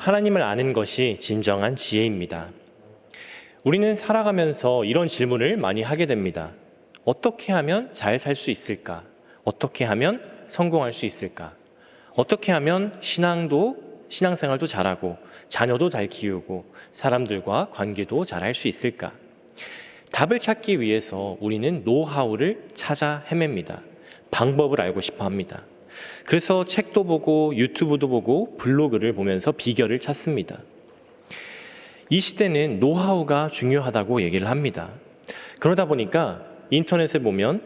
하나님을 아는 것이 진정한 지혜입니다. 우리는 살아가면서 이런 질문을 많이 하게 됩니다. 어떻게 하면 잘 살 수 있을까? 어떻게 하면 성공할 수 있을까? 어떻게 하면 신앙생활도 잘하고 자녀도 잘 키우고 사람들과 관계도 잘 할 수 있을까? 답을 찾기 위해서 우리는 노하우를 찾아 헤맵니다. 방법을 알고 싶어 합니다. 그래서 책도 보고 유튜브도 보고 블로그를 보면서 비결을 찾습니다. 이 시대는 노하우가 중요하다고 얘기를 합니다. 그러다 보니까 인터넷에 보면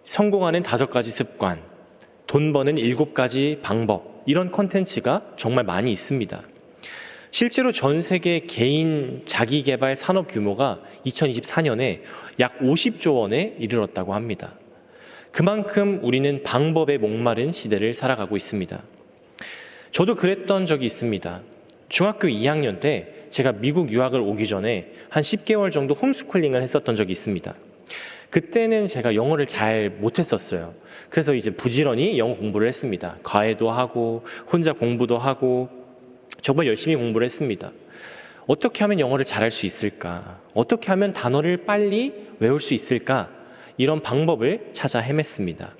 성공하는 5가지 습관, 돈 버는 7가지 방법, 이런 콘텐츠가 정말 많이 있습니다. 실제로 전 세계 개인 자기개발 산업 규모가 2024년에 약 50조 원에 이르렀다고 합니다. 그만큼 우리는 방법에 목마른 시대를 살아가고 있습니다. 저도 그랬던 적이 있습니다. 중학교 2학년 때 제가 미국 유학을 오기 전에 한 10개월 정도 홈스쿨링을 했었던 적이 있습니다. 그때는 제가 영어를 잘 못했었어요. 그래서 이제 부지런히 영어 공부를 했습니다. 과외도 하고 혼자 공부도 하고 정말 열심히 공부를 했습니다. 어떻게 하면 영어를 잘할 수 있을까? 어떻게 하면 단어를 빨리 외울 수 있을까? 이런 방법을 찾아 헤맸습니다.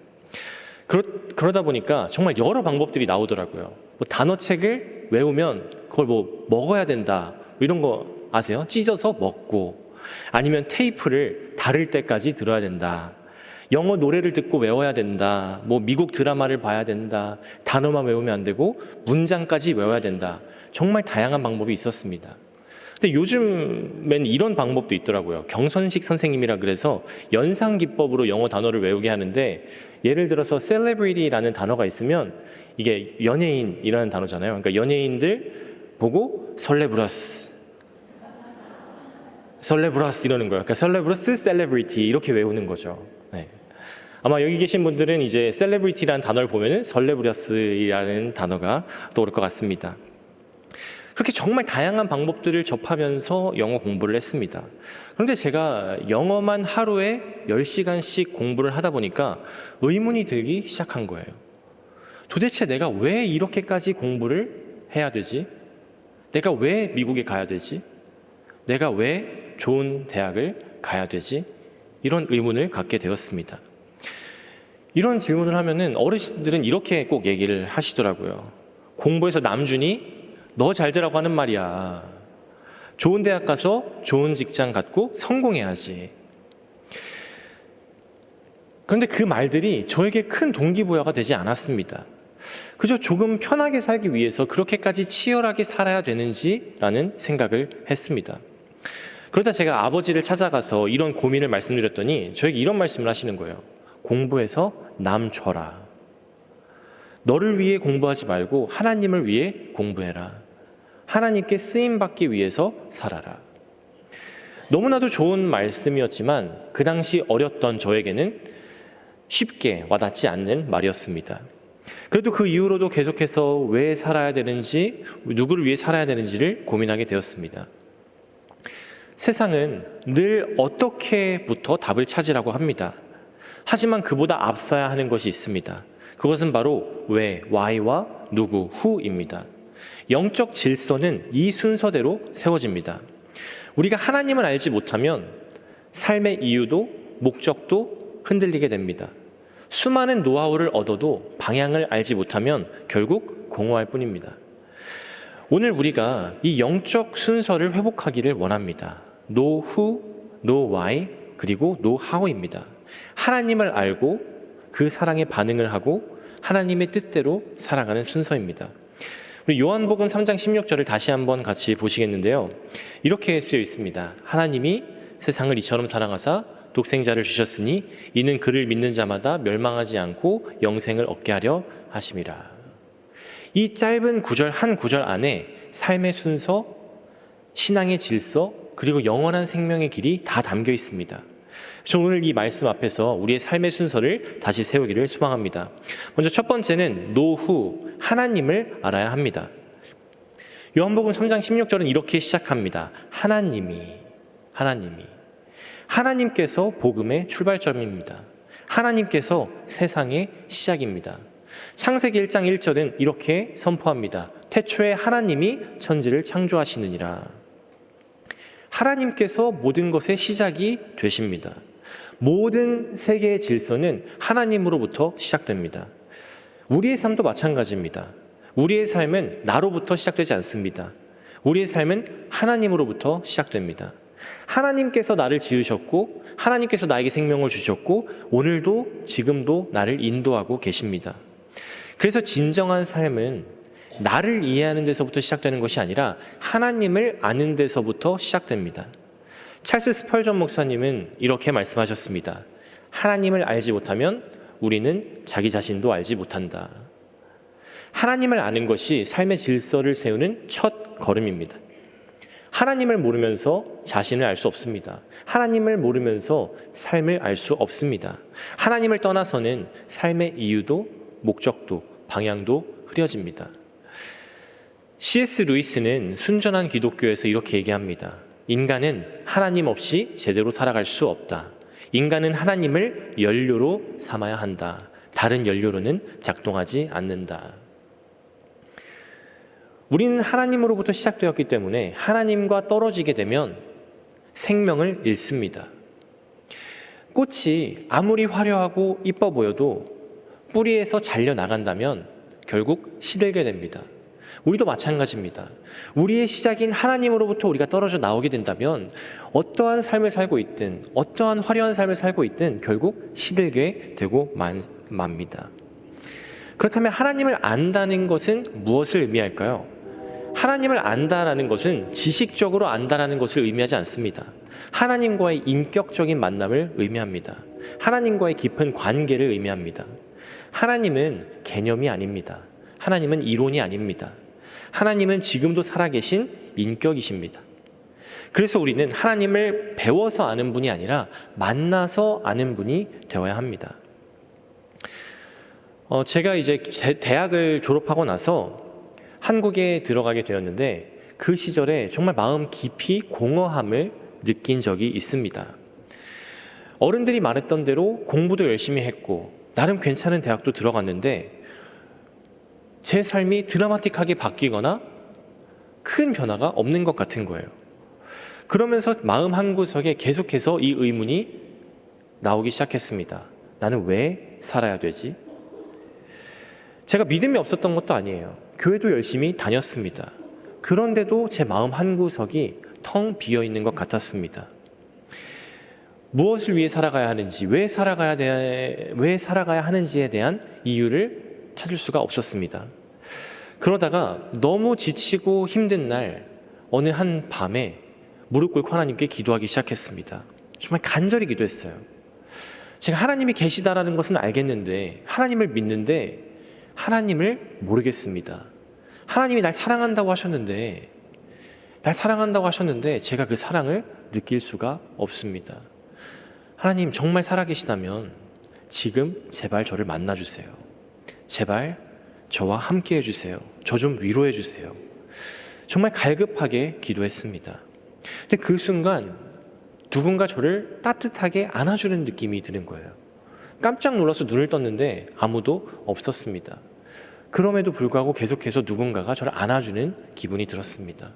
그러다 보니까 정말 여러 방법들이 나오더라고요. 단어책을 외우면 그걸 먹어야 된다, 이런 거 아세요? 찢어서 먹고, 아니면 테이프를 다를 때까지 들어야 된다, 영어 노래를 듣고 외워야 된다, 미국 드라마를 봐야 된다, 단어만 외우면 안 되고 문장까지 외워야 된다. 정말 다양한 방법이 있었습니다. 근데 요즘엔 이런 방법도 있더라고요. 경선식 선생님이라 그래서 연상 기법으로 영어 단어를 외우게 하는데, 예를 들어서 celebrity라는 단어가 있으면 이게 연예인이라는 단어잖아요. 그러니까 연예인들 보고 설레브러스 이러는 거예요. 그러니까 설레브러스 celebrity 이렇게 외우는 거죠. 네. 아마 여기 계신 분들은 이제 celebrity라는 단어를 보면은 설레브러스라는 단어가 떠오를 것 같습니다. 그렇게 정말 다양한 방법들을 접하면서 영어 공부를 했습니다. 그런데 제가 영어만 하루에 10시간씩 공부를 하다 보니까 의문이 들기 시작한 거예요. 도대체 내가 왜 이렇게까지 공부를 해야 되지? 내가 왜 미국에 가야 되지? 내가 왜 좋은 대학을 가야 되지? 이런 의문을 갖게 되었습니다. 이런 질문을 하면은 어르신들은 이렇게 꼭 얘기를 하시더라고요. 공부해서 남준이 너 잘 되라고 하는 말이야. 좋은 대학 가서 좋은 직장 갖고 성공해야지. 그런데 그 말들이 저에게 큰 동기부여가 되지 않았습니다. 그저 조금 편하게 살기 위해서 그렇게까지 치열하게 살아야 되는지라는 생각을 했습니다. 그러다 제가 아버지를 찾아가서 이런 고민을 말씀드렸더니 저에게 이런 말씀을 하시는 거예요. 공부해서 남 줘라. 너를 위해 공부하지 말고 하나님을 위해 공부해라. 하나님께 쓰임받기 위해서 살아라. 너무나도 좋은 말씀이었지만 그 당시 어렸던 저에게는 쉽게 와닿지 않는 말이었습니다. 그래도 그 이후로도 계속해서 왜 살아야 되는지, 누구를 위해 살아야 되는지를 고민하게 되었습니다. 세상은 늘 어떻게부터 답을 찾으라고 합니다. 하지만 그보다 앞서야 하는 것이 있습니다. 그것은 바로 왜, why와 누구, who입니다. 영적 질서는 이 순서대로 세워집니다. 우리가 하나님을 알지 못하면 삶의 이유도 목적도 흔들리게 됩니다. 수많은 노하우를 얻어도 방향을 알지 못하면 결국 공허할 뿐입니다. 오늘 우리가 이 영적 순서를 회복하기를 원합니다. No who, no why, 그리고 no how입니다. 하나님을 알고 그 사랑에 반응을 하고 하나님의 뜻대로 살아가는 순서입니다. 우리 요한복음 3장 16절을 다시 한번 같이 보시겠는데요. 이렇게 쓰여 있습니다. 하나님이 세상을 이처럼 사랑하사 독생자를 주셨으니 이는 그를 믿는 자마다 멸망하지 않고 영생을 얻게 하려 하심이라. 이 짧은 구절 한 구절 안에 삶의 순서, 신앙의 질서, 그리고 영원한 생명의 길이 다 담겨 있습니다. 저 오늘 이 말씀 앞에서 우리의 삶의 순서를 다시 세우기를 소망합니다. 먼저 첫 번째는 노후, 하나님을 알아야 합니다. 요한복음 3장 16절은 이렇게 시작합니다. 하나님께서 복음의 출발점입니다. 하나님께서 세상의 시작입니다. 창세기 1장 1절은 이렇게 선포합니다. 태초에 하나님이 천지를 창조하시느니라. 하나님께서 모든 것의 시작이 되십니다. 모든 세계의 질서는 하나님으로부터 시작됩니다. 우리의 삶도 마찬가지입니다. 우리의 삶은 나로부터 시작되지 않습니다. 우리의 삶은 하나님으로부터 시작됩니다. 하나님께서 나를 지으셨고 하나님께서 나에게 생명을 주셨고 오늘도 지금도 나를 인도하고 계십니다. 그래서 진정한 삶은 나를 이해하는 데서부터 시작되는 것이 아니라 하나님을 아는 데서부터 시작됩니다. 찰스 스펄전 목사님은 이렇게 말씀하셨습니다. 하나님을 알지 못하면 우리는 자기 자신도 알지 못한다. 하나님을 아는 것이 삶의 질서를 세우는 첫 걸음입니다. 하나님을 모르면서 자신을 알 수 없습니다. 하나님을 모르면서 삶을 알 수 없습니다. 하나님을 떠나서는 삶의 이유도 목적도 방향도 흐려집니다. C.S. 루이스는 순전한 기독교에서 이렇게 얘기합니다. 인간은 하나님 없이 제대로 살아갈 수 없다. 인간은 하나님을 연료로 삼아야 한다. 다른 연료로는 작동하지 않는다. 우리는 하나님으로부터 시작되었기 때문에 하나님과 떨어지게 되면 생명을 잃습니다. 꽃이 아무리 화려하고 이뻐 보여도 뿌리에서 잘려 나간다면 결국 시들게 됩니다. 우리도 마찬가지입니다. 우리의 시작인 하나님으로부터 우리가 떨어져 나오게 된다면 어떠한 삶을 살고 있든 어떠한 화려한 삶을 살고 있든 결국 시들게 되고 맙니다. 그렇다면 하나님을 안다는 것은 무엇을 의미할까요? 하나님을 안다라는 것은 지식적으로 안다라는 것을 의미하지 않습니다. 하나님과의 인격적인 만남을 의미합니다. 하나님과의 깊은 관계를 의미합니다. 하나님은 개념이 아닙니다. 하나님은 이론이 아닙니다. 하나님은 지금도 살아계신 인격이십니다. 그래서 우리는 하나님을 배워서 아는 분이 아니라 만나서 아는 분이 되어야 합니다. 제가 이제 대학을 졸업하고 나서 한국에 들어가게 되었는데 그 시절에 정말 마음 깊이 공허함을 느낀 적이 있습니다. 어른들이 말했던 대로 공부도 열심히 했고 나름 괜찮은 대학도 들어갔는데 제 삶이 드라마틱하게 바뀌거나 큰 변화가 없는 것 같은 거예요. 그러면서 마음 한구석에 계속해서 이 의문이 나오기 시작했습니다. 나는 왜 살아야 되지? 제가 믿음이 없었던 것도 아니에요. 교회도 열심히 다녔습니다. 그런데도 제 마음 한구석이 텅 비어 있는 것 같았습니다. 무엇을 위해 살아가야 하는지, 왜 살아가야 하는지에 대한 이유를 찾을 수가 없었습니다. 그러다가 너무 지치고 힘든 날 어느 한 밤에 무릎 꿇고 하나님께 기도하기 시작했습니다. 정말 간절히 기도했어요. 제가 하나님이 계시다라는 것은 알겠는데 하나님을 믿는데 하나님을 모르겠습니다. 하나님이 날 사랑한다고 하셨는데 제가 그 사랑을 느낄 수가 없습니다. 하나님 정말 살아계시다면 지금 제발 저를 만나주세요. 제발 저와 함께 해주세요. 저 좀 위로해 주세요. 정말 갈급하게 기도했습니다. 근데 그 순간 누군가 저를 따뜻하게 안아주는 느낌이 드는 거예요. 깜짝 놀라서 눈을 떴는데 아무도 없었습니다. 그럼에도 불구하고 계속해서 누군가가 저를 안아주는 기분이 들었습니다.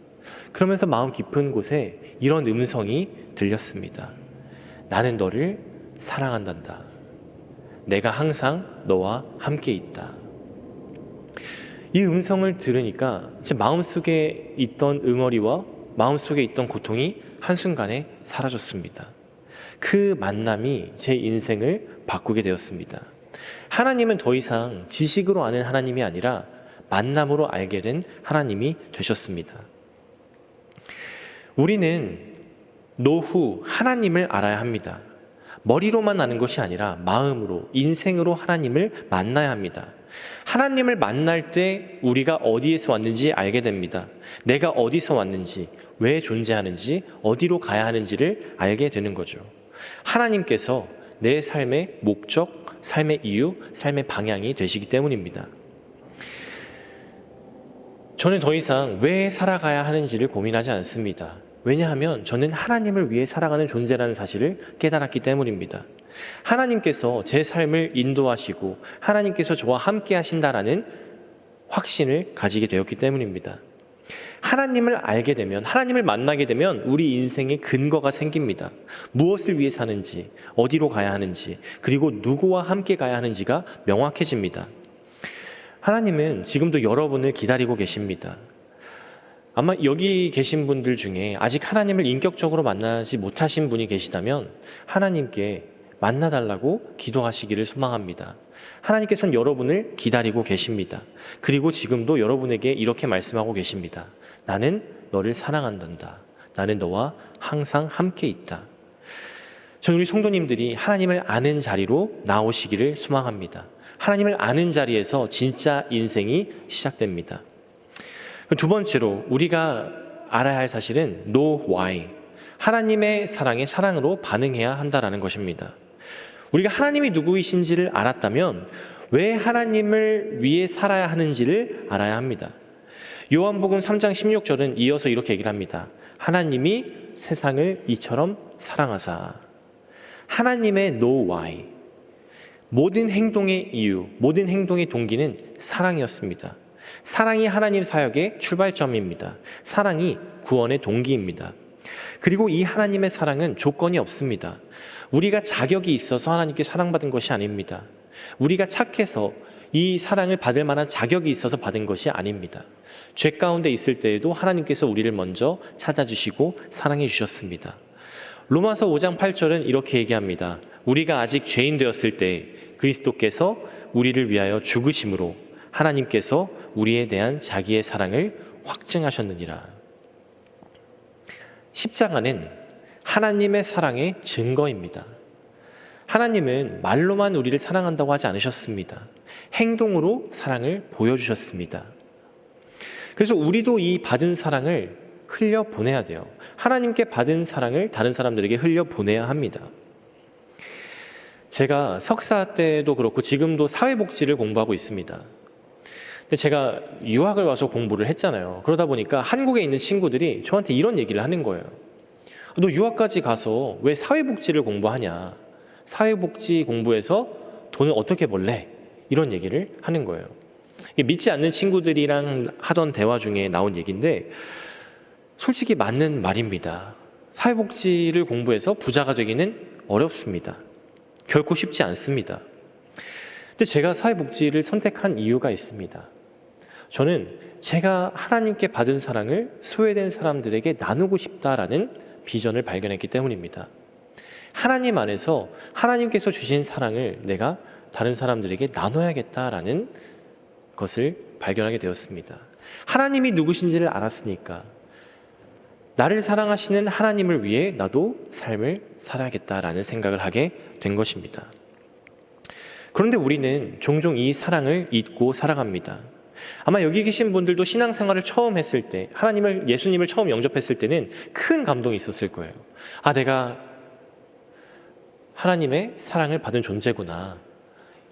그러면서 마음 깊은 곳에 이런 음성이 들렸습니다. 나는 너를 사랑한단다. 내가 항상 너와 함께 있다. 이 음성을 들으니까 제 마음속에 있던 응어리와 마음속에 있던 고통이 한순간에 사라졌습니다. 그 만남이 제 인생을 바꾸게 되었습니다. 하나님은 더 이상 지식으로 아는 하나님이 아니라 만남으로 알게 된 하나님이 되셨습니다. 우리는 노후 하나님을 알아야 합니다. 머리로만 아는 것이 아니라 마음으로, 인생으로 하나님을 만나야 합니다. 하나님을 만날 때 우리가 어디에서 왔는지 알게 됩니다. 내가 어디서 왔는지, 왜 존재하는지, 어디로 가야 하는지를 알게 되는 거죠. 하나님께서 내 삶의 목적, 삶의 이유, 삶의 방향이 되시기 때문입니다. 저는 더 이상 왜 살아가야 하는지를 고민하지 않습니다. 왜냐하면 저는 하나님을 위해 살아가는 존재라는 사실을 깨달았기 때문입니다. 하나님께서 제 삶을 인도하시고 하나님께서 저와 함께 하신다라는 확신을 가지게 되었기 때문입니다. 하나님을 알게 되면, 하나님을 만나게 되면 우리 인생에 근거가 생깁니다. 무엇을 위해 사는지, 어디로 가야 하는지, 그리고 누구와 함께 가야 하는지가 명확해집니다. 하나님은 지금도 여러분을 기다리고 계십니다. 아마 여기 계신 분들 중에 아직 하나님을 인격적으로 만나지 못하신 분이 계시다면 하나님께 만나달라고 기도하시기를 소망합니다. 하나님께서는 여러분을 기다리고 계십니다. 그리고 지금도 여러분에게 이렇게 말씀하고 계십니다. 나는 너를 사랑한단다. 나는 너와 항상 함께 있다. 저는 우리 성도님들이 하나님을 아는 자리로 나오시기를 소망합니다. 하나님을 아는 자리에서 진짜 인생이 시작됩니다. 두 번째로 우리가 알아야 할 사실은 know why. 하나님의 사랑에 사랑으로 반응해야 한다는 것입니다. 우리가 하나님이 누구이신지를 알았다면 왜 하나님을 위해 살아야 하는지를 알아야 합니다. 요한복음 3장 16절은 이어서 이렇게 얘기를 합니다. 하나님이 세상을 이처럼 사랑하사. 하나님의 know why. 모든 행동의 이유, 모든 행동의 동기는 사랑이었습니다. 사랑이 하나님 사역의 출발점입니다. 사랑이 구원의 동기입니다. 그리고 이 하나님의 사랑은 조건이 없습니다. 우리가 자격이 있어서 하나님께 사랑받은 것이 아닙니다. 우리가 착해서 이 사랑을 받을 만한 자격이 있어서 받은 것이 아닙니다. 죄 가운데 있을 때에도 하나님께서 우리를 먼저 찾아주시고 사랑해 주셨습니다. 로마서 5장 8절은 이렇게 얘기합니다. 우리가 아직 죄인 되었을 때 그리스도께서 우리를 위하여 죽으심으로 하나님께서 우리에 대한 자기의 사랑을 확증하셨느니라. 십자가는 하나님의 사랑의 증거입니다. 하나님은 말로만 우리를 사랑한다고 하지 않으셨습니다. 행동으로 사랑을 보여주셨습니다. 그래서 우리도 이 받은 사랑을 흘려보내야 돼요. 하나님께 받은 사랑을 다른 사람들에게 흘려보내야 합니다. 제가 석사 때도 그렇고 지금도 사회복지를 공부하고 있습니다. 근데 제가 유학을 와서 공부를 했잖아요. 그러다 보니까 한국에 있는 친구들이 저한테 이런 얘기를 하는 거예요. 너 유학까지 가서 왜 사회복지를 공부하냐? 사회복지 공부해서 돈을 어떻게 벌래? 이런 얘기를 하는 거예요. 믿지 않는 친구들이랑 하던 대화 중에 나온 얘기인데 솔직히 맞는 말입니다. 사회복지를 공부해서 부자가 되기는 어렵습니다. 결코 쉽지 않습니다. 근데 제가 사회복지를 선택한 이유가 있습니다. 저는 제가 하나님께 받은 사랑을 소외된 사람들에게 나누고 싶다라는 비전을 발견했기 때문입니다. 하나님 안에서 하나님께서 주신 사랑을 내가 다른 사람들에게 나눠야겠다라는 것을 발견하게 되었습니다. 하나님이 누구신지를 알았으니까 나를 사랑하시는 하나님을 위해 나도 삶을 살아야겠다라는 생각을 하게 된 것입니다. 그런데 우리는 종종 이 사랑을 잊고 살아갑니다. 아마 여기 계신 분들도 신앙생활을 처음 했을 때, 예수님을 처음 영접했을 때는 큰 감동이 있었을 거예요. 아, 내가 하나님의 사랑을 받은 존재구나.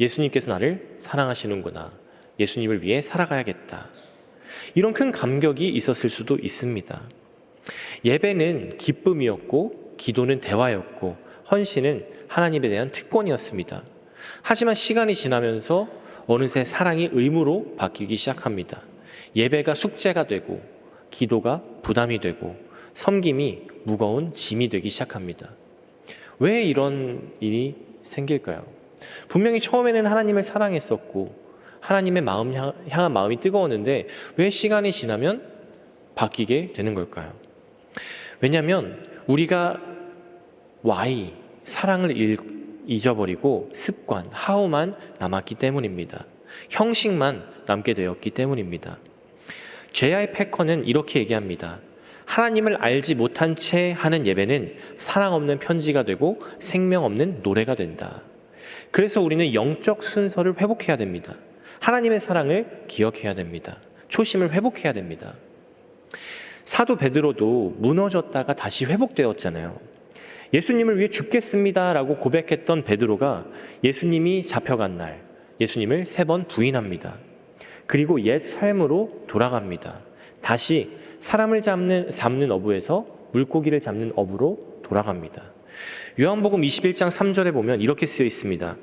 예수님께서 나를 사랑하시는구나. 예수님을 위해 살아가야겠다. 이런 큰 감격이 있었을 수도 있습니다. 예배는 기쁨이었고, 기도는 대화였고, 헌신은 하나님에 대한 특권이었습니다. 하지만 시간이 지나면서 어느새 사랑이 의무로 바뀌기 시작합니다. 예배가 숙제가 되고, 기도가 부담이 되고, 섬김이 무거운 짐이 되기 시작합니다. 왜 이런 일이 생길까요? 분명히 처음에는 하나님을 사랑했었고 하나님의 마음 향한 마음이 뜨거웠는데 왜 시간이 지나면 바뀌게 되는 걸까요? 왜냐하면 우리가 사랑을 잊어버리고 습관, 하우만 남았기 때문입니다. 형식만 남게 되었기 때문입니다. J.I. 패커는 이렇게 얘기합니다. 하나님을 알지 못한 채 하는 예배는 사랑 없는 편지가 되고 생명 없는 노래가 된다. 그래서 우리는 영적 순서를 회복해야 됩니다. 하나님의 사랑을 기억해야 됩니다. 초심을 회복해야 됩니다. 사도 베드로도 무너졌다가 다시 회복되었잖아요. 예수님을 위해 죽겠습니다라고 고백했던 베드로가 예수님이 잡혀간 날 예수님을 3번 부인합니다. 그리고 옛 삶으로 돌아갑니다. 다시 사람을 잡는 어부에서 물고기를 잡는 업으로 돌아갑니다. 요한복음 21장 3절에 보면 이렇게 쓰여 있습니다.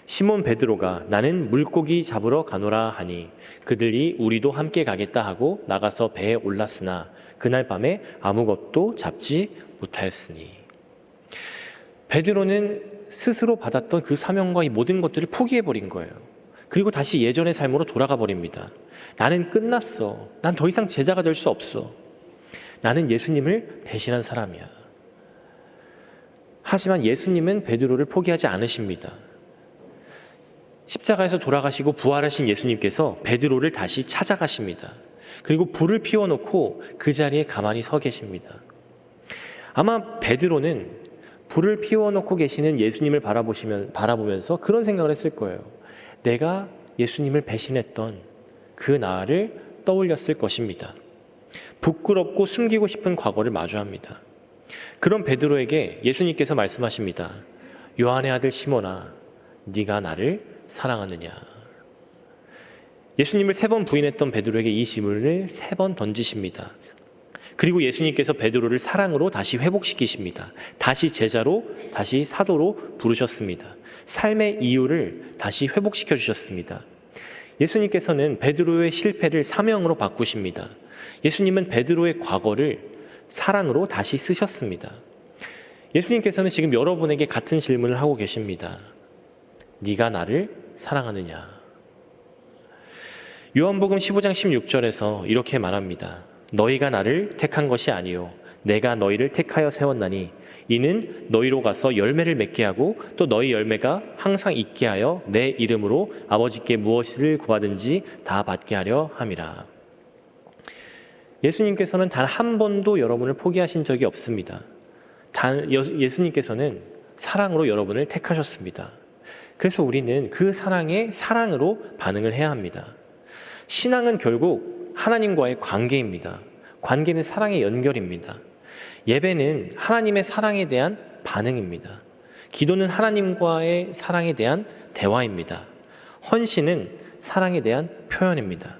시몬 베드로가 나는 물고기 잡으러 가노라 하니 그들이 우리도 함께 가겠다 하고 나가서 배에 올랐으나 그날 밤에 아무것도 잡지 못하였으니. 베드로는 스스로 받았던 그 사명과 이 모든 것들을 포기해버린 거예요. 그리고 다시 예전의 삶으로 돌아가 버립니다. 나는 끝났어. 난 더 이상 제자가 될 수 없어. 나는 예수님을 배신한 사람이야. 하지만 예수님은 베드로를 포기하지 않으십니다. 십자가에서 돌아가시고 부활하신 예수님께서 베드로를 다시 찾아가십니다. 그리고 불을 피워놓고 그 자리에 가만히 서 계십니다. 아마 베드로는 불을 피워놓고 계시는 예수님을 바라보면서 그런 생각을 했을 거예요. 내가 예수님을 배신했던 그 나를 떠올렸을 것입니다. 부끄럽고 숨기고 싶은 과거를 마주합니다. 그런 베드로에게 예수님께서 말씀하십니다. 요한의 아들 시몬아, 네가 나를 사랑하느냐? 예수님을 3번 부인했던 베드로에게 이 질문을 3번 던지십니다. 그리고 예수님께서 베드로를 사랑으로 다시 회복시키십니다. 다시 제자로, 다시 사도로 부르셨습니다. 삶의 이유를 다시 회복시켜 주셨습니다. 예수님께서는 베드로의 실패를 사명으로 바꾸십니다. 예수님은 베드로의 과거를 사랑으로 다시 쓰셨습니다. 예수님께서는 지금 여러분에게 같은 질문을 하고 계십니다. 네가 나를 사랑하느냐? 요한복음 15장 16절에서 이렇게 말합니다. 너희가 나를 택한 것이 아니요 내가 너희를 택하여 세웠나니 이는 너희로 가서 열매를 맺게 하고 또 너희 열매가 항상 있게 하여 내 이름으로 아버지께 무엇을 구하든지 다 받게 하려 함이라. 예수님께서는 단 한 번도 여러분을 포기하신 적이 없습니다. 예수님께서는 사랑으로 여러분을 택하셨습니다. 그래서 우리는 그 사랑에 사랑으로 반응을 해야 합니다. 신앙은 결국 하나님과의 관계입니다. 관계는 사랑의 연결입니다. 예배는 하나님의 사랑에 대한 반응입니다. 기도는 하나님과의 사랑에 대한 대화입니다. 헌신은 사랑에 대한 표현입니다.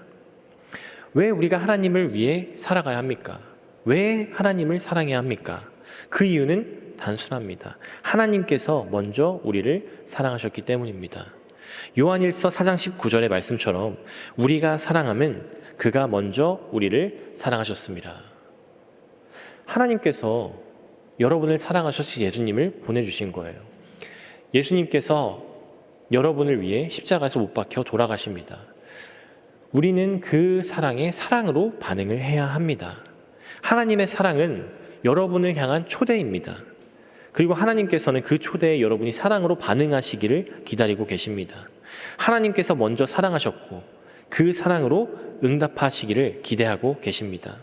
왜 우리가 하나님을 위해 살아가야 합니까? 왜 하나님을 사랑해야 합니까? 그 이유는 단순합니다. 하나님께서 먼저 우리를 사랑하셨기 때문입니다. 요한일서 4장 19절의 말씀처럼 우리가 사랑함은 그가 먼저 우리를 사랑하셨습니다. 하나님께서 여러분을 사랑하셔서 예수님을 보내주신 거예요. 예수님께서 여러분을 위해 십자가에서 못 박혀 돌아가십니다. 우리는 그 사랑에 사랑으로 반응을 해야 합니다. 하나님의 사랑은 여러분을 향한 초대입니다. 그리고 하나님께서는 그 초대에 여러분이 사랑으로 반응하시기를 기다리고 계십니다. 하나님께서 먼저 사랑하셨고 그 사랑으로 응답하시기를 기대하고 계십니다.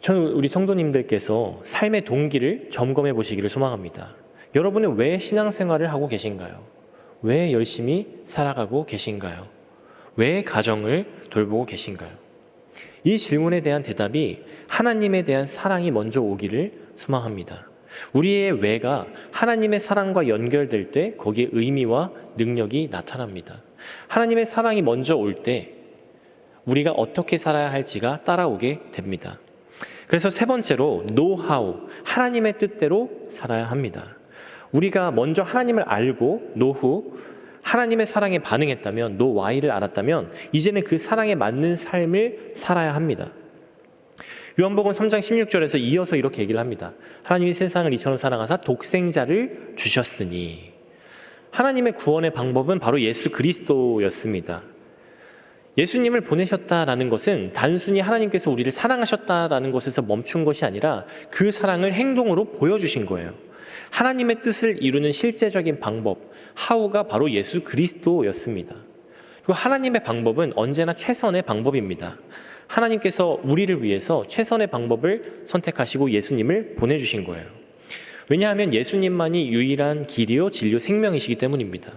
저는 우리 성도님들께서 삶의 동기를 점검해 보시기를 소망합니다. 여러분은 왜 신앙생활을 하고 계신가요? 왜 열심히 살아가고 계신가요? 왜 가정을 돌보고 계신가요? 이 질문에 대한 대답이 하나님에 대한 사랑이 먼저 오기를 소망합니다. 우리의 왜가 하나님의 사랑과 연결될 때 거기에 의미와 능력이 나타납니다. 하나님의 사랑이 먼저 올 때 우리가 어떻게 살아야 할지가 따라오게 됩니다. 그래서 3번째로 노하우, 하나님의 뜻대로 살아야 합니다. 우리가 먼저 하나님을 알고 노후, 하나님의 사랑에 반응했다면, 노와이를 알았다면 이제는 그 사랑에 맞는 삶을 살아야 합니다. 요한복음 3장 16절에서 이어서 이렇게 얘기를 합니다. 하나님이 세상을 이처럼 사랑하사 독생자를 주셨으니. 하나님의 구원의 방법은 바로 예수 그리스도였습니다. 예수님을 보내셨다라는 것은 단순히 하나님께서 우리를 사랑하셨다라는 것에서 멈춘 것이 아니라 그 사랑을 행동으로 보여주신 거예요. 하나님의 뜻을 이루는 실제적인 방법, 하우가 바로 예수 그리스도였습니다. 그리고 하나님의 방법은 언제나 최선의 방법입니다. 하나님께서 우리를 위해서 최선의 방법을 선택하시고 예수님을 보내주신 거예요. 왜냐하면 예수님만이 유일한 길이요 진리요 생명이시기 때문입니다.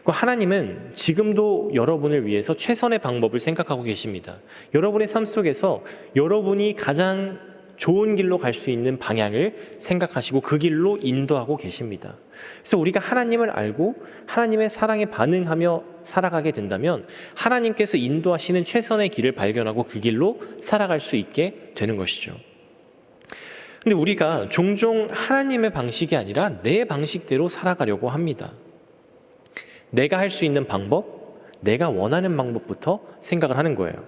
하나님은 지금도 여러분을 위해서 최선의 방법을 생각하고 계십니다. 여러분의 삶 속에서 여러분이 가장 좋은 길로 갈 수 있는 방향을 생각하시고 그 길로 인도하고 계십니다. 그래서 우리가 하나님을 알고 하나님의 사랑에 반응하며 살아가게 된다면 하나님께서 인도하시는 최선의 길을 발견하고 그 길로 살아갈 수 있게 되는 것이죠. 근데 우리가 종종 하나님의 방식이 아니라 내 방식대로 살아가려고 합니다. 내가 할 수 있는 방법, 내가 원하는 방법부터 생각을 하는 거예요.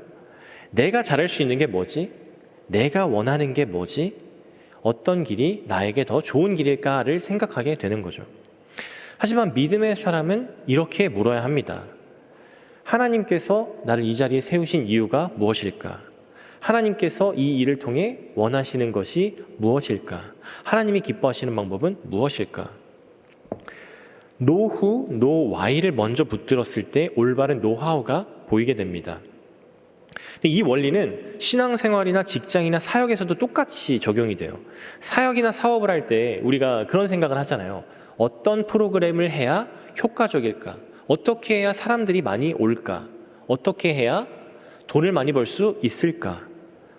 내가 잘할 수 있는 게 뭐지? 내가 원하는 게 뭐지? 어떤 길이 나에게 더 좋은 길일까를 생각하게 되는 거죠. 하지만 믿음의 사람은 이렇게 물어야 합니다. 하나님께서 나를 이 자리에 세우신 이유가 무엇일까? 하나님께서 이 일을 통해 원하시는 것이 무엇일까? 하나님이 기뻐하시는 방법은 무엇일까? 노후, 노와이를 먼저 붙들었을 때 올바른 노하우가 보이게 됩니다. 근데 이 원리는 신앙생활이나 직장이나 사역에서도 똑같이 적용이 돼요. 사역이나 사업을 할 때 우리가 그런 생각을 하잖아요. 어떤 프로그램을 해야 효과적일까? 어떻게 해야 사람들이 많이 올까? 어떻게 해야 돈을 많이 벌 수 있을까?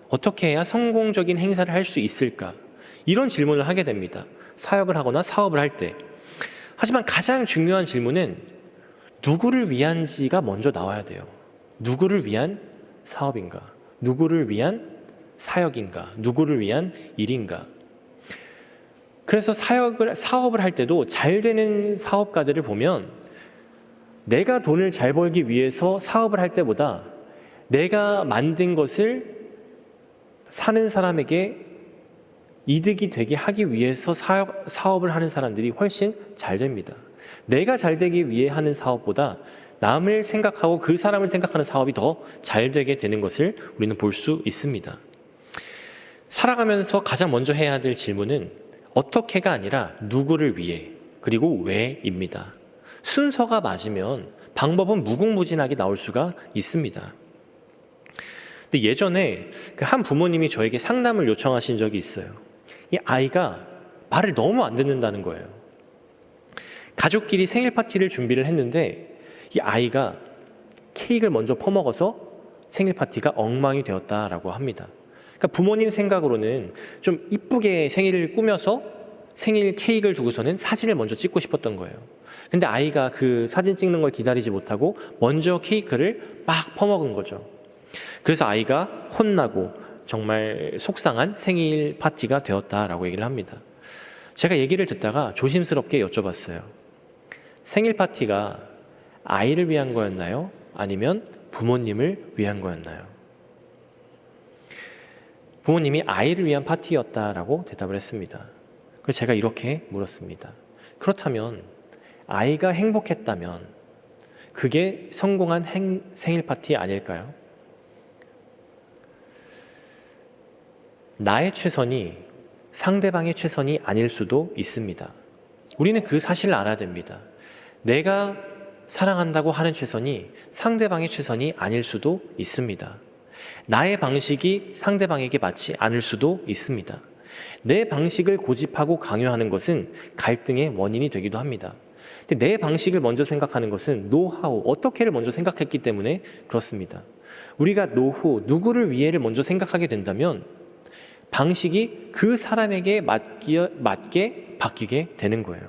어떻게 해야 성공적인 행사를 할 수 있을까? 이런 질문을 하게 됩니다. 사역을 하거나 사업을 할 때. 하지만 가장 중요한 질문은 누구를 위한지가 먼저 나와야 돼요. 누구를 위한 사업인가? 누구를 위한 사역인가? 누구를 위한 일인가? 그래서 사업을 할 때도 잘 되는 사업가들을 보면 내가 돈을 잘 벌기 위해서 사업을 할 때보다 내가 만든 것을 사는 사람에게 이득이 되게 하기 위해서 사업을 하는 사람들이 훨씬 잘 됩니다. 내가 잘 되기 위해 하는 사업보다 남을 생각하고 그 사람을 생각하는 사업이 더 잘 되게 되는 것을 우리는 볼 수 있습니다. 살아가면서 가장 먼저 해야 될 질문은 어떻게가 아니라 누구를 위해 그리고 왜입니다. 순서가 맞으면 방법은 무궁무진하게 나올 수가 있습니다. 근데 예전에 한 부모님이 저에게 상담을 요청하신 적이 있어요. 이 아이가 말을 너무 안 듣는다는 거예요. 가족끼리 생일 파티를 준비를 했는데 이 아이가 케이크를 먼저 퍼먹어서 생일 파티가 엉망이 되었다라고 합니다. 그러니까 부모님 생각으로는 좀 이쁘게 생일을 꾸며서 생일 케이크를 두고서는 사진을 먼저 찍고 싶었던 거예요. 근데 아이가 그 사진 찍는 걸 기다리지 못하고 먼저 케이크를 막 퍼먹은 거죠. 그래서 아이가 혼나고 정말 속상한 생일 파티가 되었다라고 얘기를 합니다. 제가 얘기를 듣다가 조심스럽게 여쭤봤어요. 생일 파티가 아이를 위한 거였나요? 아니면 부모님을 위한 거였나요? 부모님이 아이를 위한 파티였다라고 대답을 했습니다. 그래서 제가 이렇게 물었습니다. 그렇다면 아이가 행복했다면 그게 성공한 생일 파티 아닐까요? 나의 최선이 상대방의 최선이 아닐 수도 있습니다. 우리는 그 사실을 알아야 됩니다. 내가 사랑한다고 하는 최선이 상대방의 최선이 아닐 수도 있습니다. 나의 방식이 상대방에게 맞지 않을 수도 있습니다. 내 방식을 고집하고 강요하는 것은 갈등의 원인이 되기도 합니다. 근데 내 방식을 먼저 생각하는 것은 노하우, 어떻게를 먼저 생각했기 때문에 그렇습니다. 우리가 노후, 누구를 위해를 먼저 생각하게 된다면 방식이 그 사람에게 맞게 바뀌게 되는 거예요.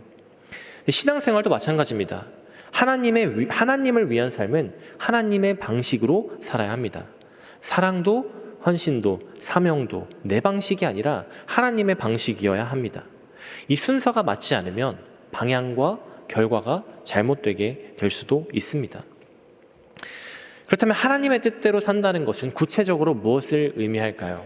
신앙생활도 마찬가지입니다. 하나님을 위한 삶은 하나님의 방식으로 살아야 합니다. 사랑도 헌신도 사명도 내 방식이 아니라 하나님의 방식이어야 합니다. 이 순서가 맞지 않으면 방향과 결과가 잘못되게 될 수도 있습니다. 그렇다면 하나님의 뜻대로 산다는 것은 구체적으로 무엇을 의미할까요?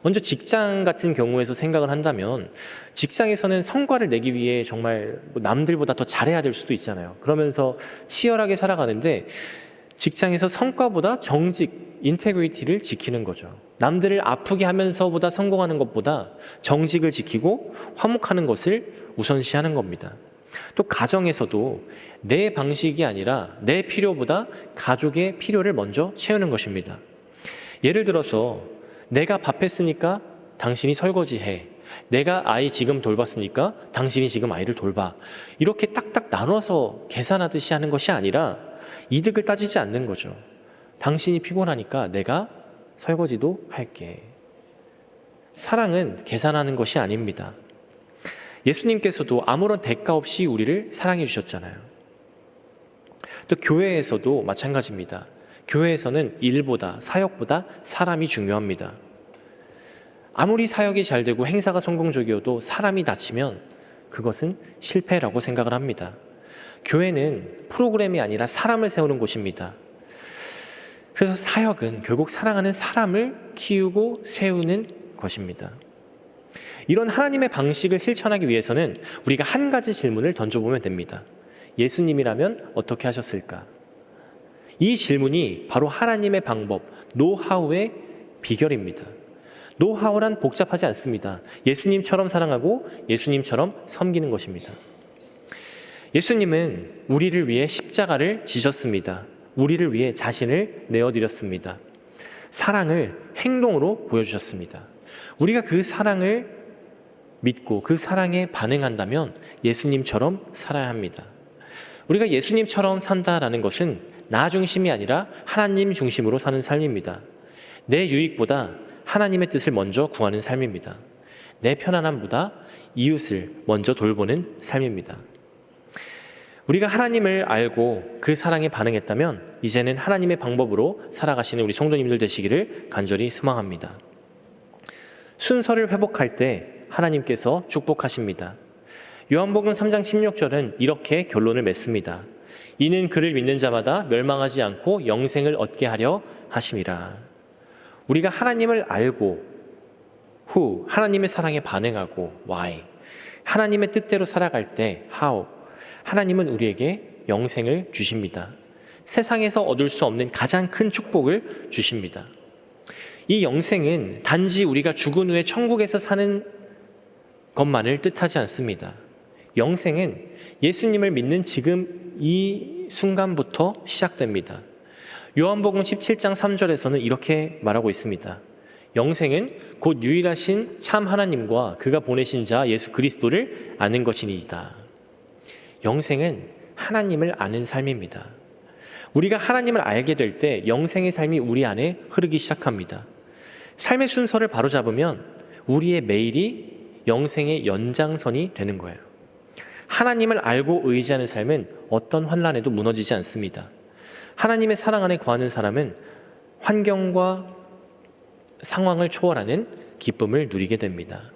먼저 직장 같은 경우에서 생각을 한다면 직장에서는 성과를 내기 위해 정말 남들보다 더 잘해야 될 수도 있잖아요. 그러면서 치열하게 살아가는데 직장에서 성과보다 정직, 인테그리티를 지키는 거죠. 남들을 아프게 하면서보다 성공하는 것보다 정직을 지키고 화목하는 것을 우선시하는 겁니다. 또 가정에서도 내 방식이 아니라 내 필요보다 가족의 필요를 먼저 채우는 것입니다. 예를 들어서 내가 밥 했으니까 당신이 설거지해. 내가 아이 지금 돌봤으니까 당신이 지금 아이를 돌봐. 이렇게 딱딱 나눠서 계산하듯이 하는 것이 아니라 이득을 따지지 않는 거죠. 당신이 피곤하니까 내가 설거지도 할게. 사랑은 계산하는 것이 아닙니다. 예수님께서도 아무런 대가 없이 우리를 사랑해 주셨잖아요. 또 교회에서도 마찬가지입니다. 교회에서는 일보다 사역보다 사람이 중요합니다. 아무리 사역이 잘 되고 행사가 성공적이어도 사람이 다치면 그것은 실패라고 생각을 합니다. 교회는 프로그램이 아니라 사람을 세우는 곳입니다. 그래서 사역은 결국 사랑하는 사람을 키우고 세우는 것입니다. 이런 하나님의 방식을 실천하기 위해서는 우리가 한 가지 질문을 던져보면 됩니다. 예수님이라면 어떻게 하셨을까? 이 질문이 바로 하나님의 방법, 노하우의 비결입니다. 노하우란 복잡하지 않습니다. 예수님처럼 사랑하고 예수님처럼 섬기는 것입니다. 예수님은 우리를 위해 십자가를 지셨습니다. 우리를 위해 자신을 내어드렸습니다. 사랑을 행동으로 보여주셨습니다. 우리가 그 사랑을 믿고 그 사랑에 반응한다면 예수님처럼 살아야 합니다. 우리가 예수님처럼 산다라는 것은 나 중심이 아니라 하나님 중심으로 사는 삶입니다. 내 유익보다 하나님의 뜻을 먼저 구하는 삶입니다. 내 편안함보다 이웃을 먼저 돌보는 삶입니다. 우리가 하나님을 알고 그 사랑에 반응했다면 이제는 하나님의 방법으로 살아가시는 우리 성도님들 되시기를 간절히 소망합니다. 순서를 회복할 때 하나님께서 축복하십니다. 요한복음 3장 16절은 이렇게 결론을 맺습니다. 이는 그를 믿는 자마다 멸망하지 않고 영생을 얻게 하려 하심이라. 우리가 하나님을 알고 후 하나님의 사랑에 반응하고 why 하나님의 뜻대로 살아갈 때 how 하나님은 우리에게 영생을 주십니다. 세상에서 얻을 수 없는 가장 큰 축복을 주십니다. 이 영생은 단지 우리가 죽은 후에 천국에서 사는 것만을 뜻하지 않습니다. 영생은 예수님을 믿는 지금 이 순간부터 시작됩니다. 요한복음 17장 3절에서는 이렇게 말하고 있습니다. 영생은 곧 유일하신 참 하나님과 그가 보내신 자 예수 그리스도를 아는 것이니이다. 영생은 하나님을 아는 삶입니다. 우리가 하나님을 알게 될 때 영생의 삶이 우리 안에 흐르기 시작합니다. 삶의 순서를 바로잡으면 우리의 매일이 영생의 연장선이 되는 거예요. 하나님을 알고 의지하는 삶은 어떤 환난에도 무너지지 않습니다. 하나님의 사랑 안에 거하는 사람은 환경과 상황을 초월하는 기쁨을 누리게 됩니다.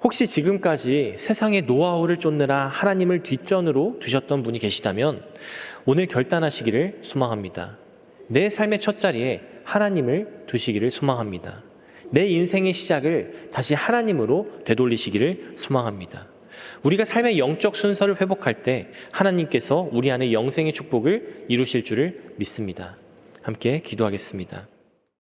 혹시 지금까지 세상의 노하우를 쫓느라 하나님을 뒷전으로 두셨던 분이 계시다면 오늘 결단하시기를 소망합니다. 내 삶의 첫자리에 하나님을 두시기를 소망합니다. 내 인생의 시작을 다시 하나님으로 되돌리시기를 소망합니다. 우리가 삶의 영적 순서를 회복할 때 하나님께서 우리 안에 영생의 축복을 이루실 줄을 믿습니다. 함께 기도하겠습니다.